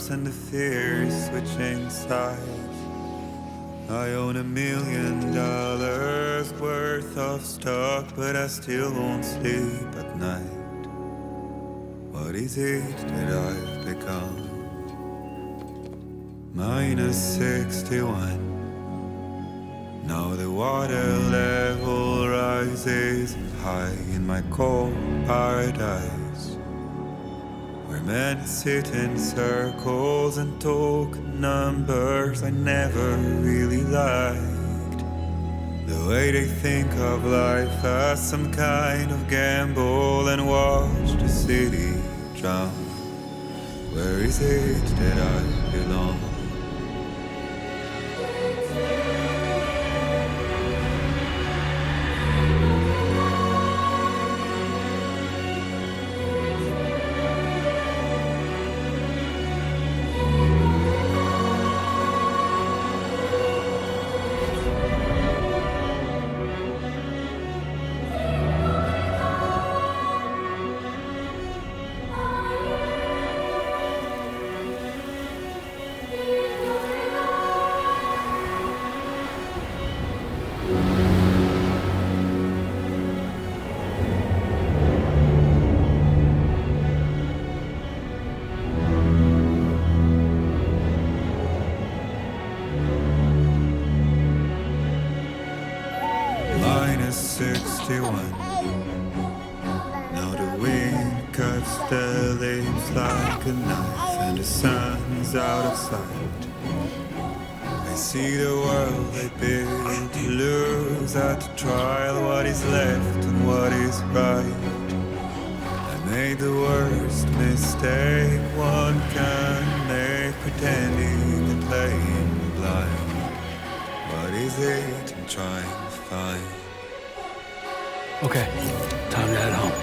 trust and the fear is switching sides. I own $1 million worth of stock, but I still won't sleep at night. What is it that I've become? -61. Now the water level rises high in my cold paradise, where men sit in circles and talk numbers I never really liked. The way they think of life as some kind of gamble and watch the city drown. Where is it that I belong? -61. Now the wind cuts the leaves like a knife, and the sun's out of sight. I see the world they built to lose at the trial, what is left and what is right. I made the worst mistake one can make, pretending and playing blind. What is it I'm trying to find? Okay, time to head home.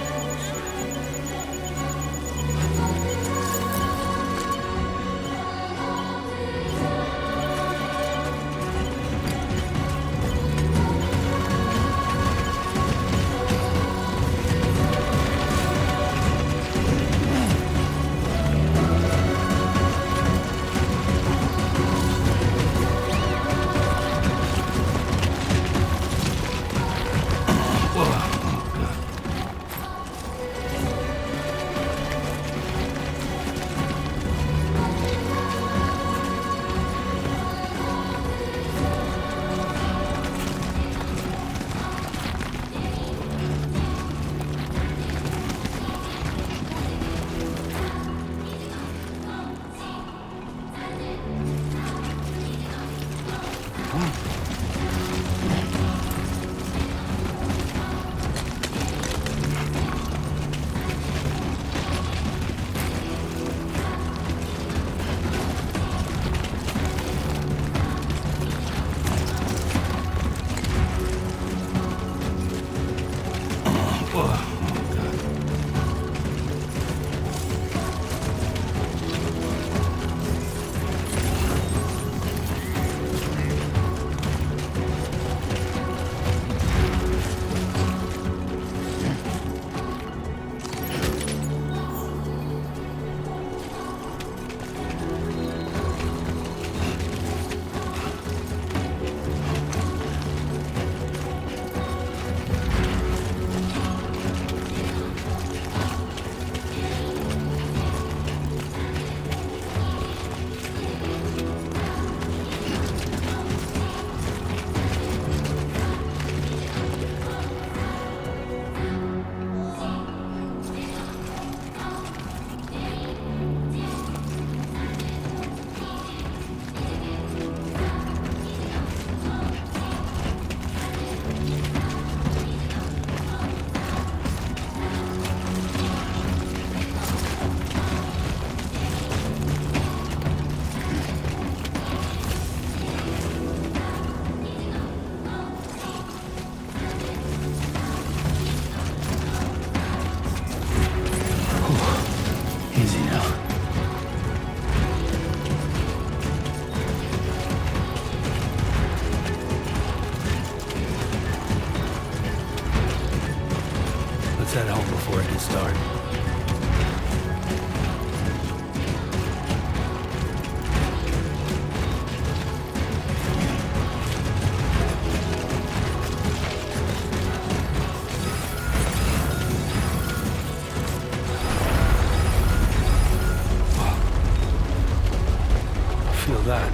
feel that.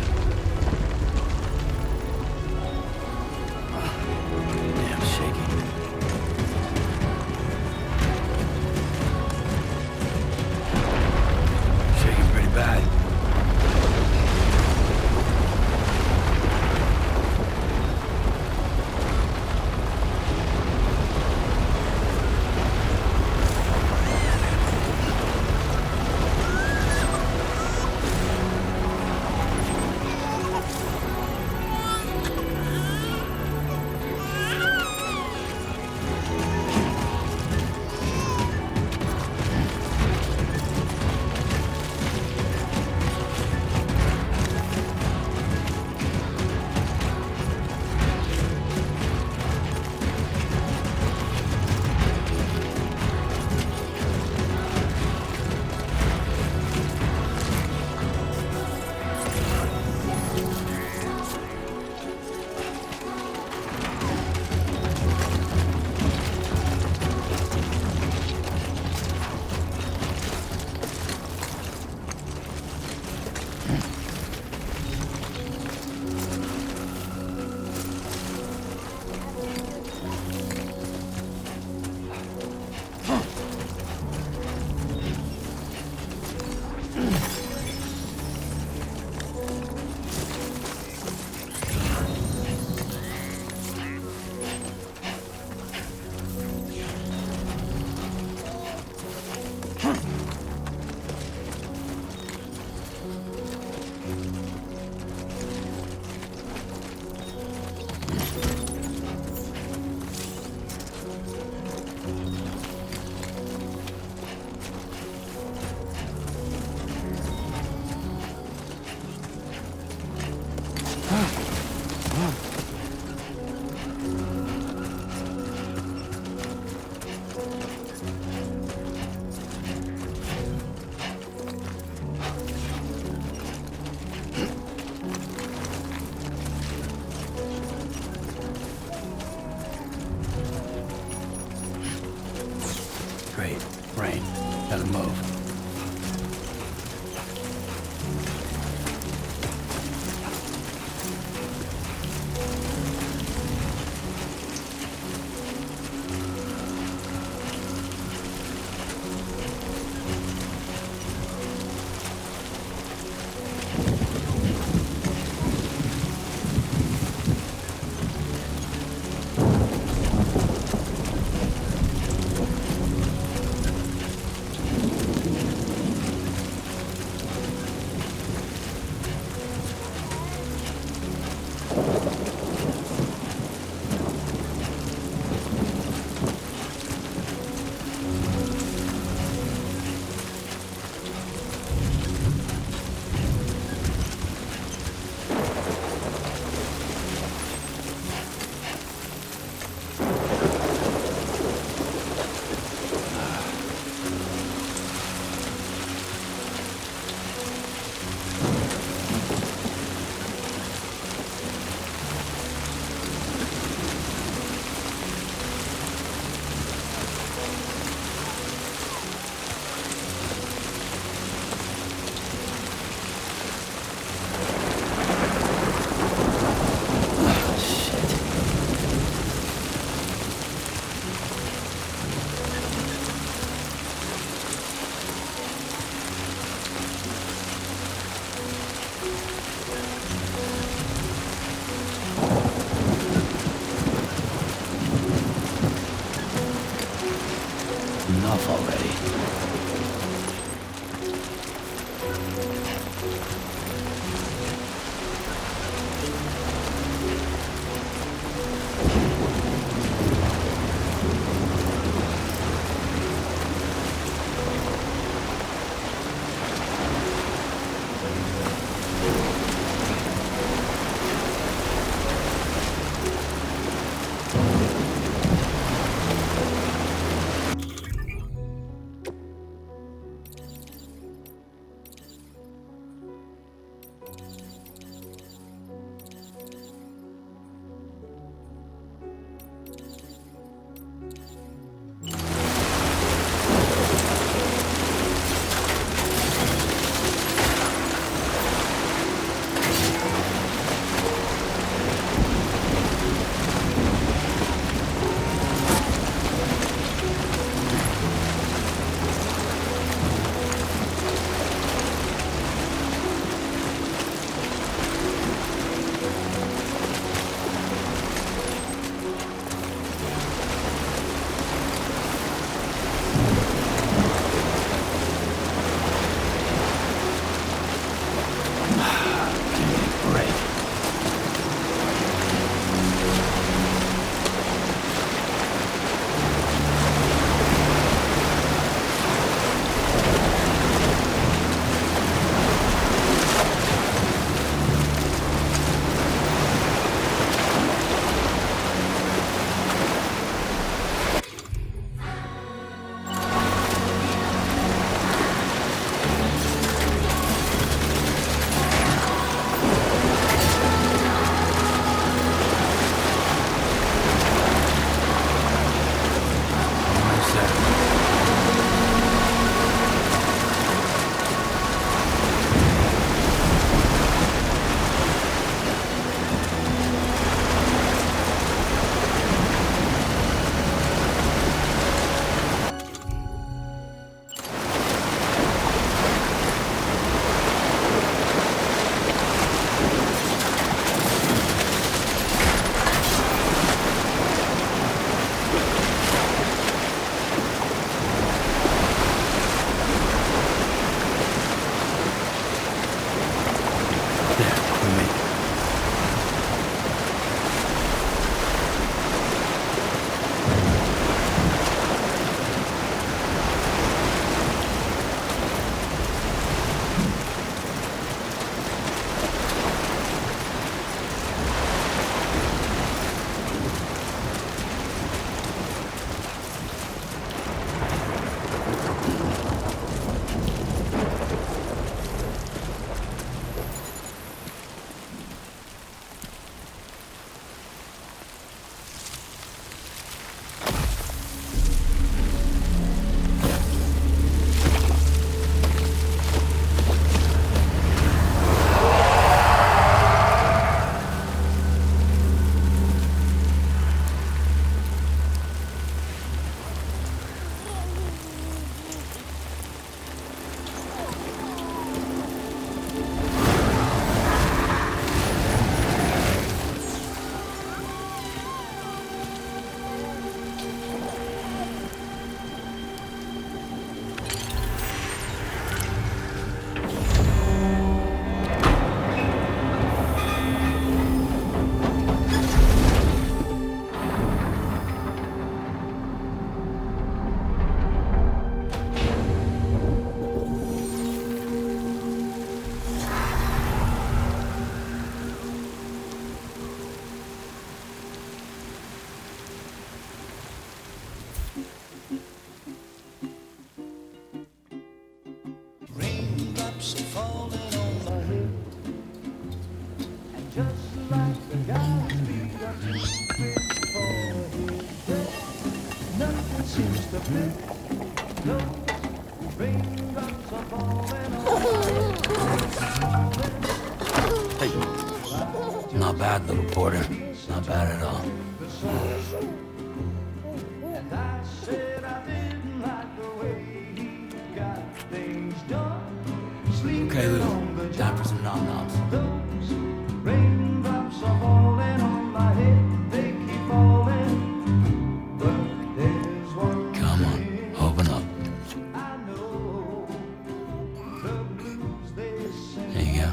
Damn shaky. Shaking pretty bad. Great. Rain. Gotta move. Enough already. There, with me. Hey. Not bad, little Porter. Not bad at all. Okay, Lou. Time for some nom-noms. Come on, open up. There you go.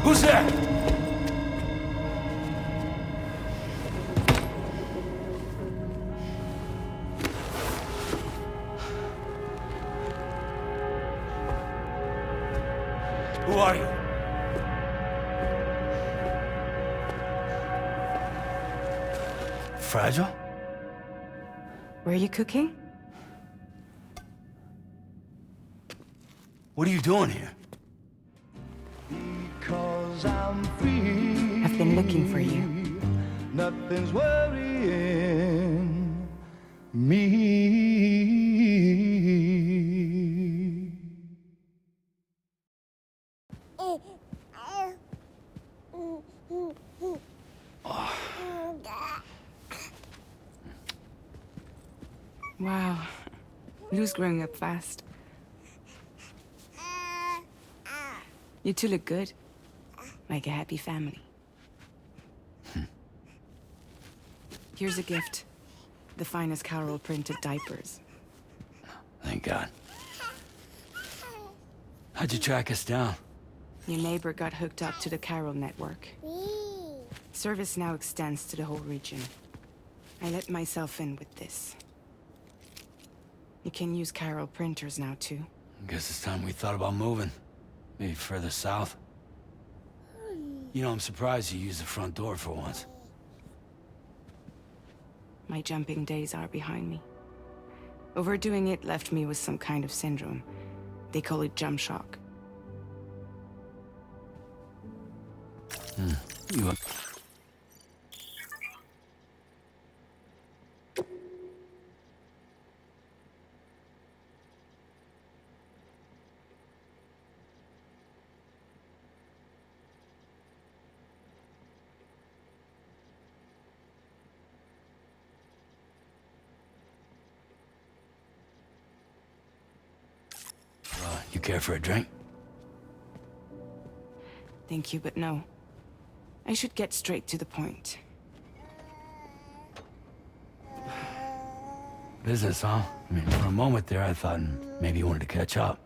Who's there? Who are you? Fragile? Were you cooking? What are you doing here? I've been looking for you. Nothing's worrying me. Wow. Lou's growing up fast. You two look good. Like a happy family. Here's a gift. The finest Carol printed diapers. Thank God. How'd you track us down? Your neighbor got hooked up to the Carol network. Service now extends to the whole region. I let myself in with this. You can use Carol printers now, too. Guess it's time we thought about moving. Maybe further south. You know, I'm surprised you used the front door for once. My jumping days are behind me. Overdoing it left me with some kind of syndrome. They call it jump shock. You... You care for a drink? Thank you, but no. I should get straight to the point. Business, huh? I mean, for a moment there, I thought maybe you wanted to catch up.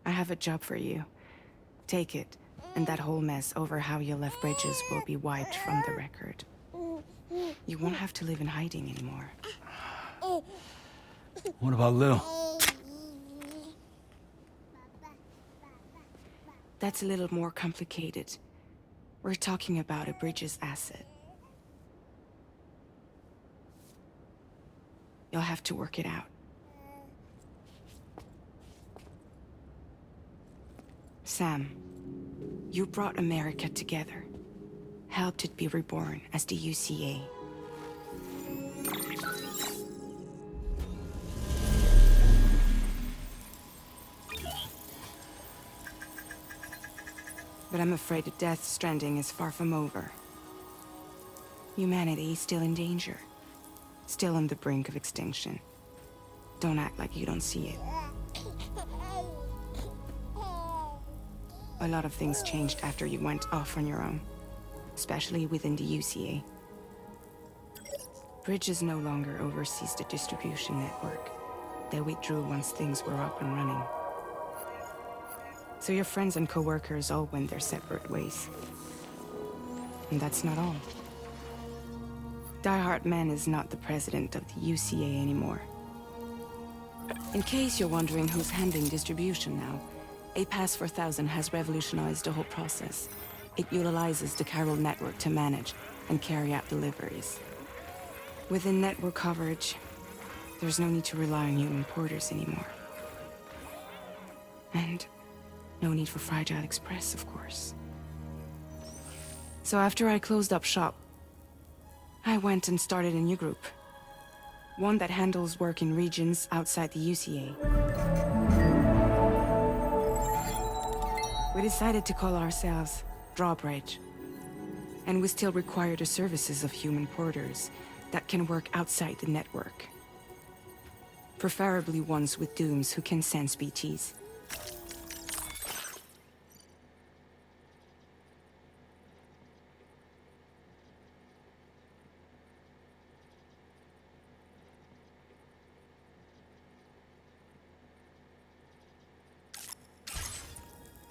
I have a job for you. Take it, and that whole mess over how you left Bridges will be wiped from the record. You won't have to live in hiding anymore. What about Lou? That's a little more complicated. We're talking about a Bridges asset. You'll have to work it out. Sam, you brought America together. Helped it be reborn as the UCA. But I'm afraid that Death Stranding is far from over. Humanity is still in danger. Still on the brink of extinction. Don't act like you don't see it. A lot of things changed after you went off on your own. Especially within the UCA. Bridges no longer oversees the distribution network. They withdrew once things were up and running. So your friends and co-workers all went their separate ways. And that's not all. Die Hard Man is not the president of the UCA anymore. In case you're wondering who's handling distribution now, A Pass 4000 has revolutionized the whole process. It utilizes the Carol network to manage and carry out deliveries. Within network coverage, there's no need to rely on human porters anymore. And no need for Fragile Express, of course. So after I closed up shop, I went and started a new group. One that handles work in regions outside the UCA. We decided to call ourselves Drawbridge. And we still require the services of human porters that can work outside the network. Preferably ones with dooms who can sense BTs.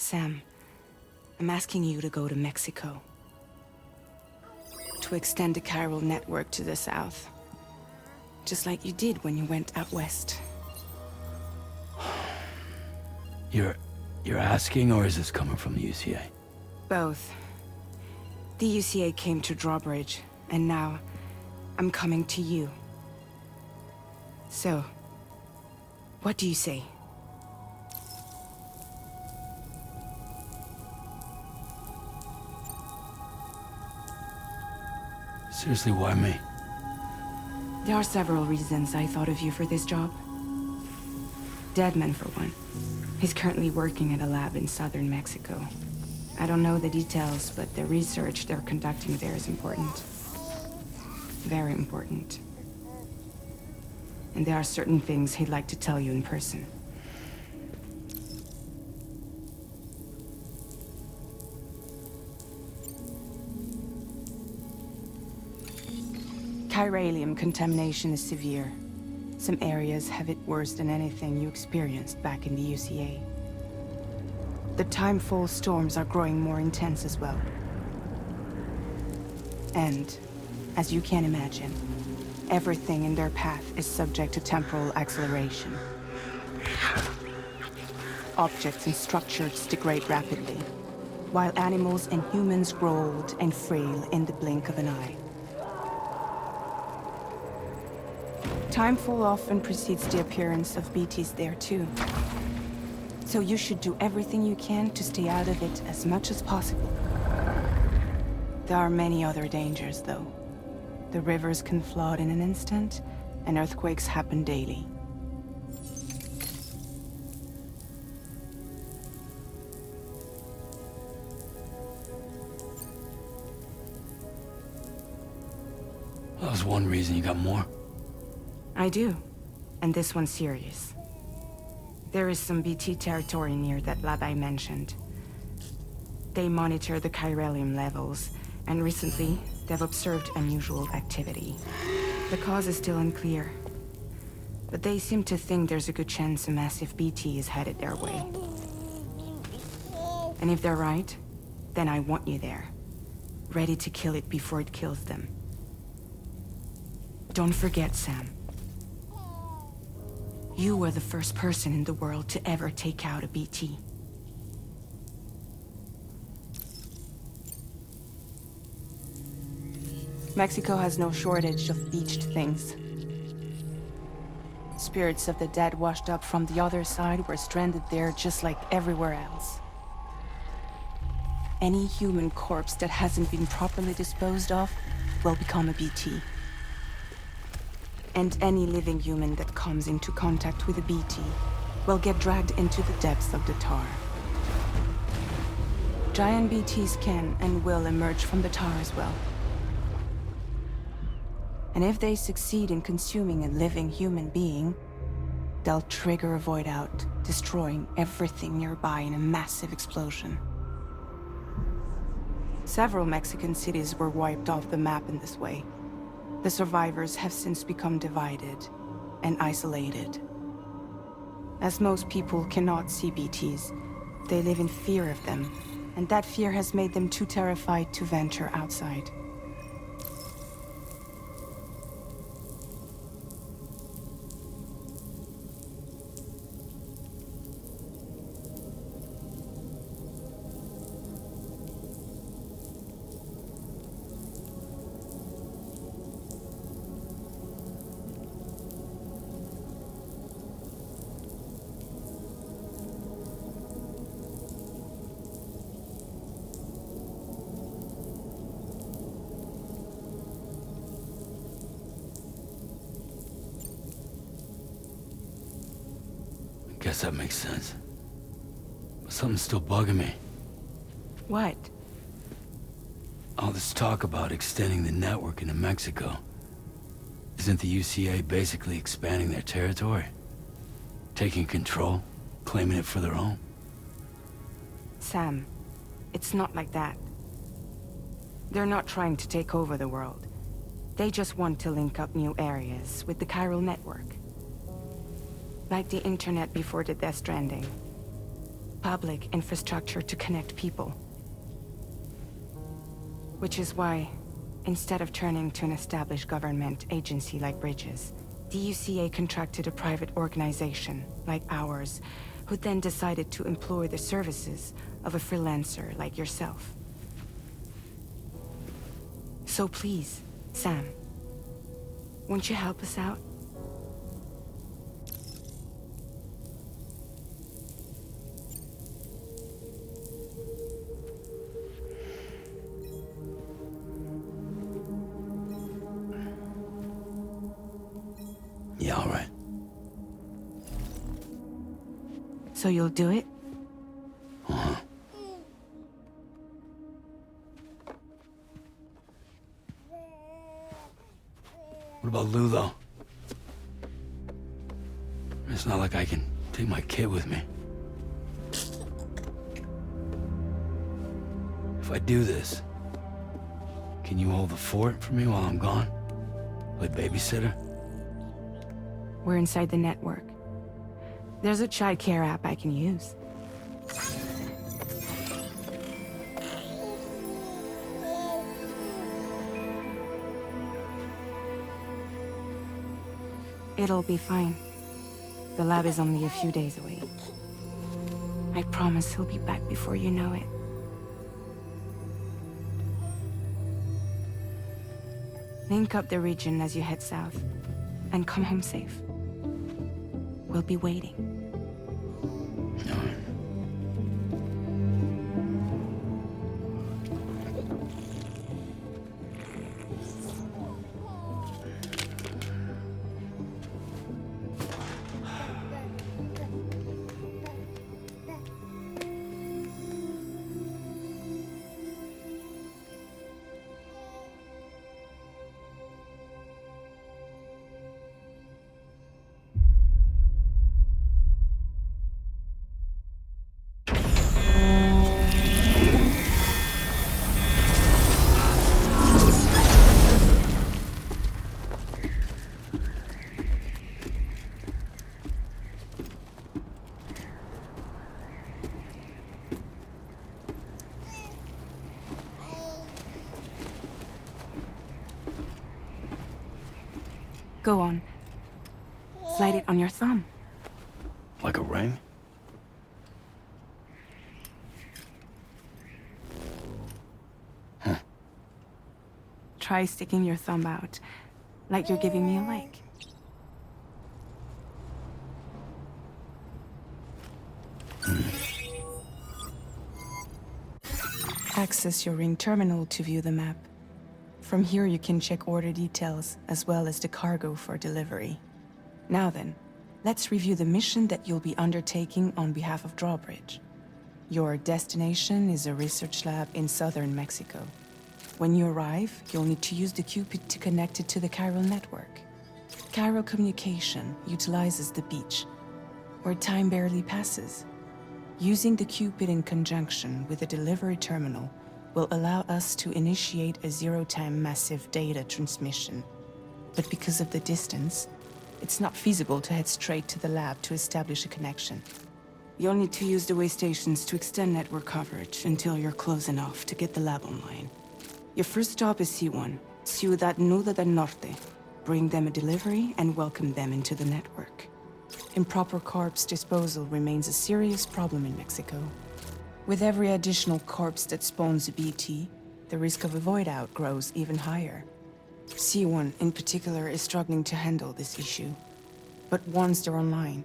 Sam, I'm asking you to go to Mexico. To extend the Carol network to the south. Just like you did when you went out west. You're asking, or is this coming from the UCA? Both. The UCA came to Drawbridge, and now I'm coming to you. So, what do you say? Seriously, why me? There are several reasons I thought of you for this job. Deadman, for one. He's currently working at a lab in southern Mexico. I don't know the details, but the research they're conducting there is important. Very important. And there are certain things he'd like to tell you in person. chiralium contamination is severe. Some areas have it worse than anything you experienced back in the UCA. The timefall storms are growing more intense as well. And, as you can imagine, everything in their path is subject to temporal acceleration. Objects and structures degrade rapidly, while animals and humans grow old and frail in the blink of an eye. Timefall often precedes the appearance of BTs there too. So you should do everything you can to stay out of it as much as possible. There are many other dangers, though. The rivers can flood in an instant, and earthquakes happen daily. That was one reason you got more. I do, and this one's serious. There is some BT territory near that lab I mentioned. They monitor the chiralium levels, and recently, they've observed unusual activity. The cause is still unclear, but they seem to think there's a good chance a massive BT is headed their way. And if they're right, then I want you there, ready to kill it before it kills them. Don't forget, Sam. You were the first person in the world to ever take out a BT. Mexico has no shortage of beached things. Spirits of the dead washed up from the other side were stranded there just like everywhere else. Any human corpse that hasn't been properly disposed of will become a BT. And any living human that comes into contact with a BT will get dragged into the depths of the tar. Giant BTs can and will emerge from the tar as well. And if they succeed in consuming a living human being, they'll trigger a void out, destroying everything nearby in a massive explosion. Several Mexican cities were wiped off the map in this way. The survivors have since become divided and isolated. As most people cannot see BTs, they live in fear of them, and that fear has made them too terrified to venture outside. Guess that makes sense. But something's still bugging me. What? All this talk about extending the network into Mexico. Isn't the UCA basically expanding their territory? Taking control, claiming it for their own? Sam, it's not like that. They're not trying to take over the world. They just want to link up new areas with the chiral network. Like the internet before the Death Stranding. Public infrastructure to connect people. Which is why, instead of turning to an established government agency like Bridges, the UCA contracted a private organization, like ours, who then decided to employ the services of a freelancer like yourself. So please, Sam, won't you help us out? Yeah, all right. So you'll do it? Uh-huh. What about Lou, though? It's not like I can take my kid with me. If I do this, can you hold the fort for me while I'm gone? Play babysitter? We're inside the network. There's a child care app I can use. It'll be fine. The lab is only a few days away. I promise he'll be back before you know it. Link up the region as you head south, and come home safe. We'll be waiting. Go on. Slide it on your thumb. Like a ring? Huh. Try sticking your thumb out, like you're giving me a like. Access your ring terminal to view the map. From here you can check order details, as well as the cargo for delivery. Now then, let's review the mission that you'll be undertaking on behalf of Drawbridge. Your destination is a research lab in southern Mexico. When you arrive, you'll need to use the Cupid to connect it to the chiral network. Chiral communication utilizes the beach, where time barely passes. Using the Cupid in conjunction with the delivery terminal will allow us to initiate a zero-time massive data transmission. But because of the distance, it's not feasible to head straight to the lab to establish a connection. You'll need to use the way stations to extend network coverage until you're close enough to get the lab online. Your first stop is C1, Ciudad Nuda del Norte. Bring them a delivery and welcome them into the network. Improper corpse disposal remains a serious problem in Mexico. With every additional corpse that spawns a BT, the risk of a void out grows even higher. C1 in particular is struggling to handle this issue. But once they're online,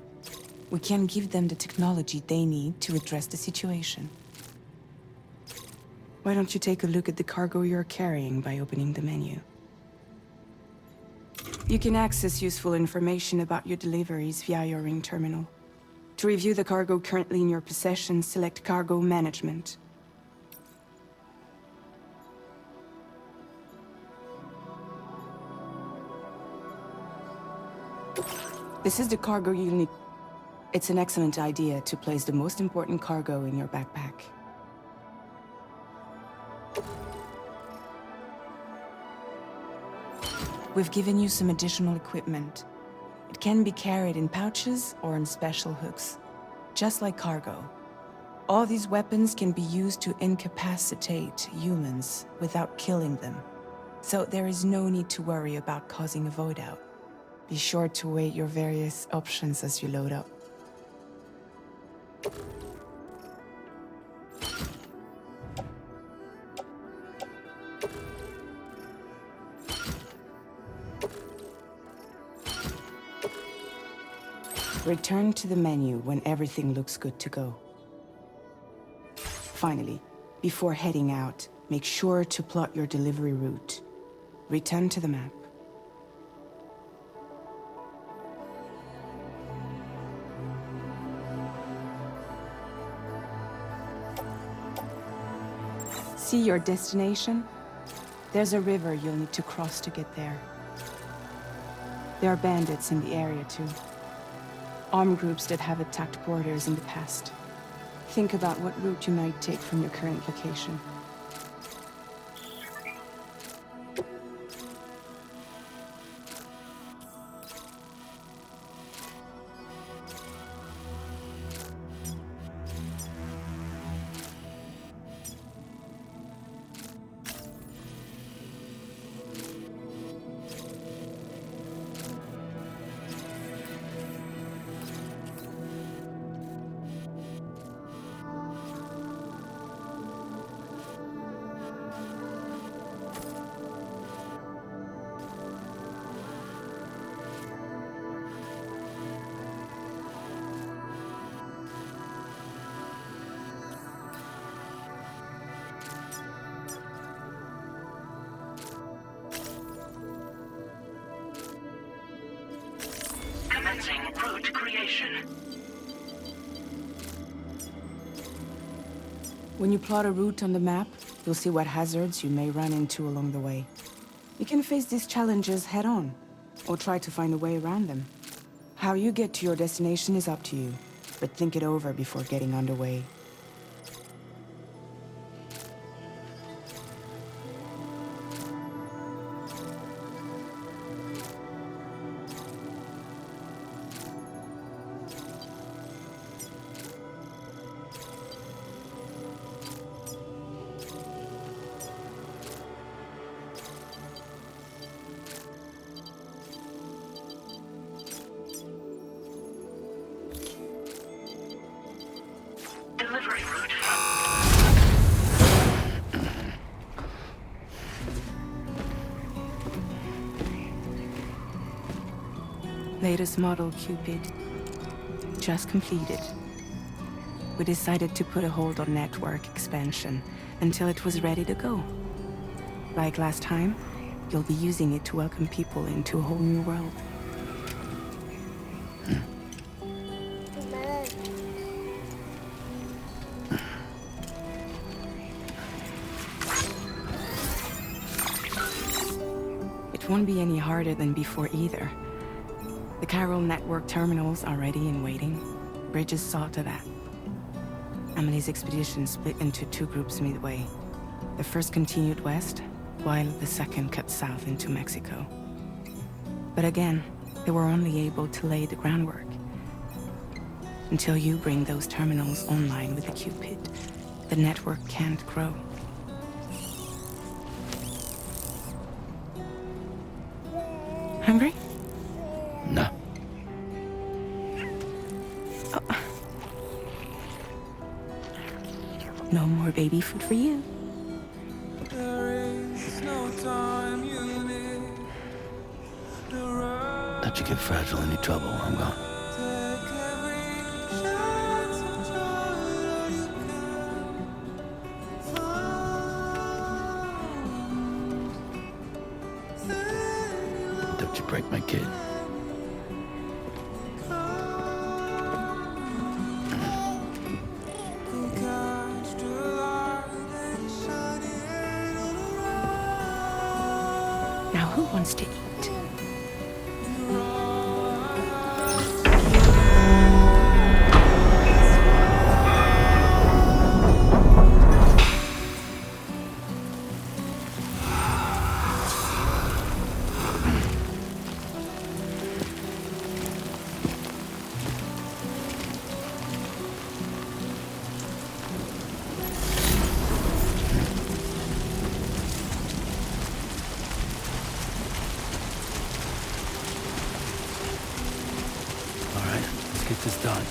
we can give them the technology they need to address the situation. Why don't you take a look at the cargo you're carrying by opening the menu? You can access useful information about your deliveries via your ring terminal. To review the cargo currently in your possession, select Cargo Management. This is the cargo you'll need. It's an excellent idea to place the most important cargo in your backpack. We've given you some additional equipment. It can be carried in pouches or in special hooks, just like cargo. All these weapons can be used to incapacitate humans without killing them. So there is no need to worry about causing a void out. Be sure to weigh your various options as you load up. Return to the menu when everything looks good to go. Finally, before heading out, make sure to plot your delivery route. Return to the map. See your destination? There's a river you'll need to cross to get there. There are bandits in the area too. Armed groups that have attacked borders in the past. Think about what route you might take from your current location. Commencing route creation. When you plot a route on the map, you'll see what hazards you may run into along the way. You can face these challenges head-on, or try to find a way around them. How you get to your destination is up to you, but think it over before getting underway. Delivery route Latest model Cupid. Just completed. We decided to put a hold on network expansion until it was ready to go. Like last time, you'll be using it to welcome people into a whole new world. It won't be any harder than before either. The Chiral network terminals are ready and waiting. Bridges saw to that. Amelie's expedition split into two groups midway. The first continued west, while the second cut south into Mexico. But again, they were only able to lay the groundwork. Until you bring those terminals online with the Cupid, the network can't grow. Hungry? No. No more baby food for you. Don't you get fragile any trouble while I'm gone. Don't you break my kid. Now who wants to eat? All right, let's get this done.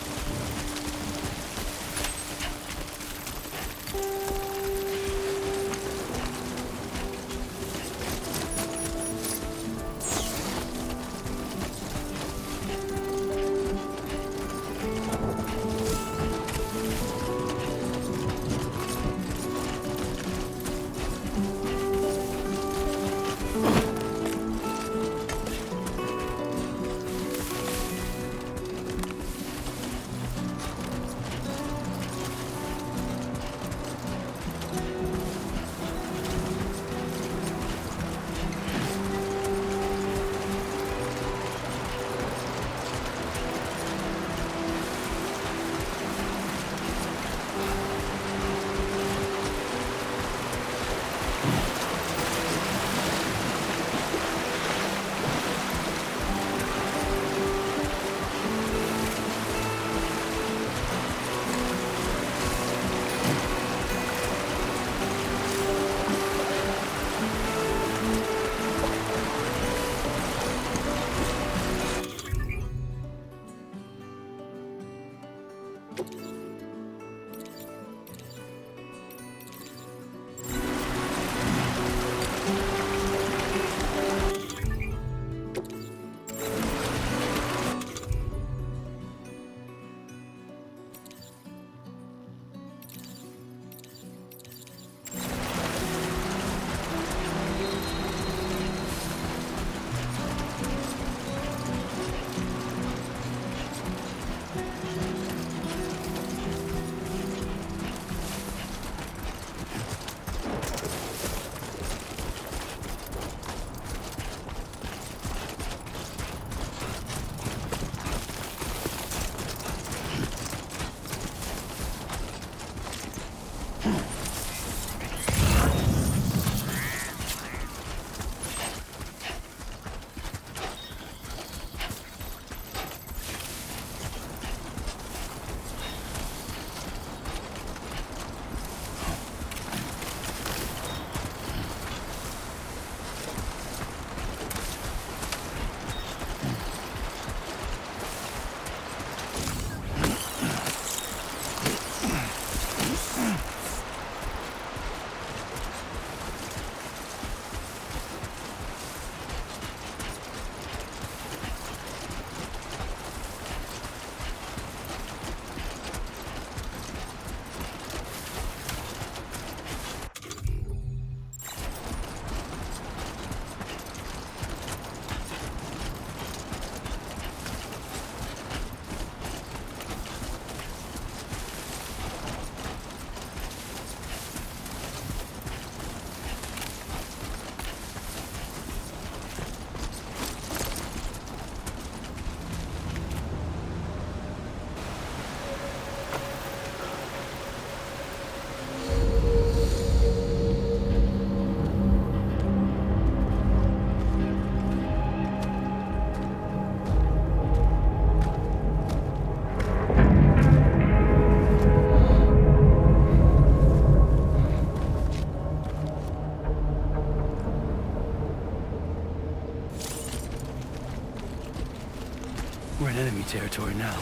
We're in enemy territory now.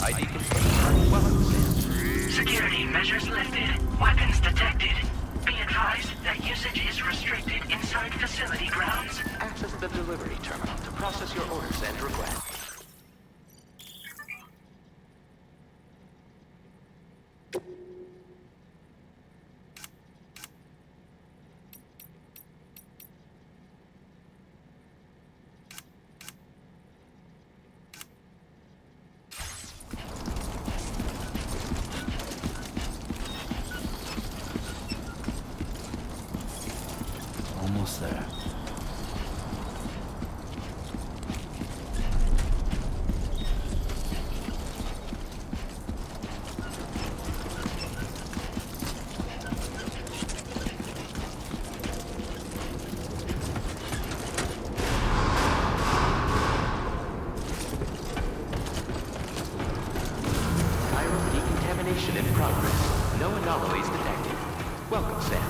ID confirmed. Welcome, Sam. Security measures lifted. Weapons detected. Be advised that usage is restricted inside facility grounds. Access the delivery terminal to process your orders and requests. Almost there. Chiral decontamination in progress. No anomalies detected. Welcome, Sam.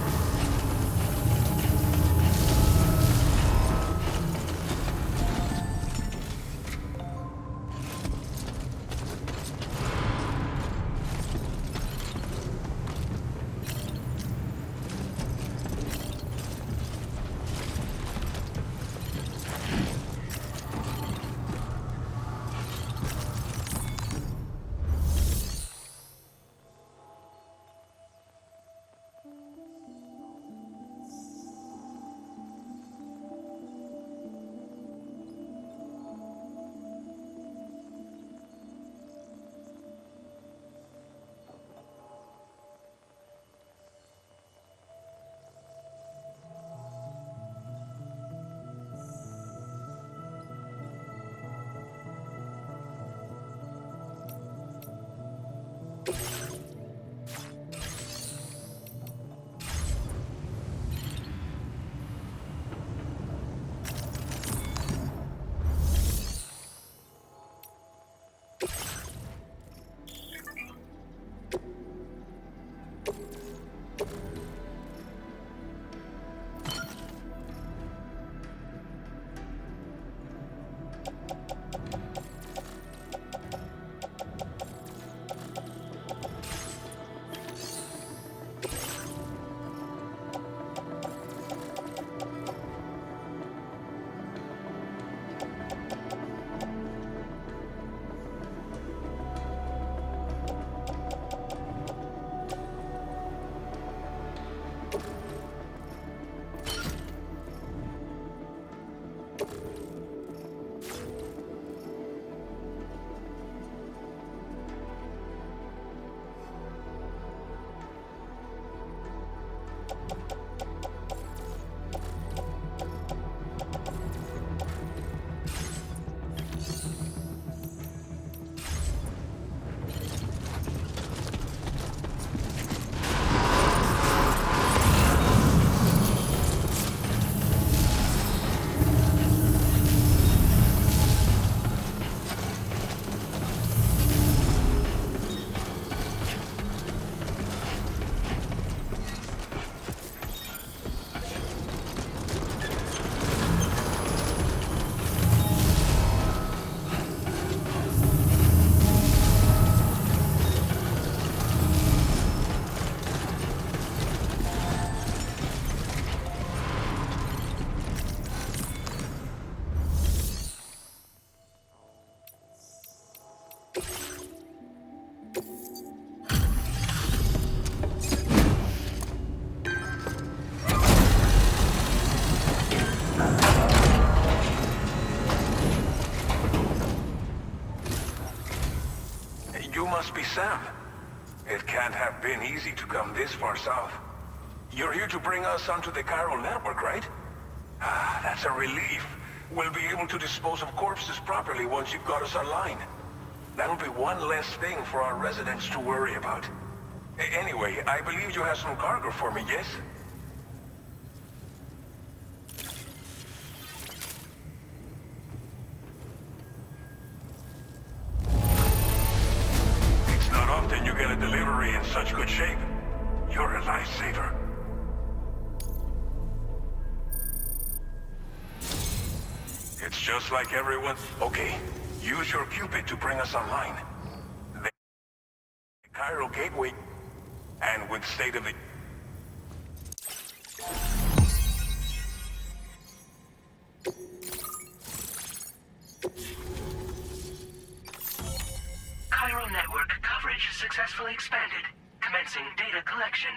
Must be Sam. It can't have been easy to come this far south. You're here to bring us onto the chiral network, right? Ah, that's a relief. We'll be able to dispose of corpses properly once you've got us online. That'll be one less thing for our residents to worry about. Anyway, I believe you have some cargo for me, yes? It's not often you get a delivery in such good shape. You're a lifesaver. It's just like everyone. Okay, use your Cupid to bring us online. terminal gateway. And with state of the... Chiral network coverage successfully expanded. Commencing data collection.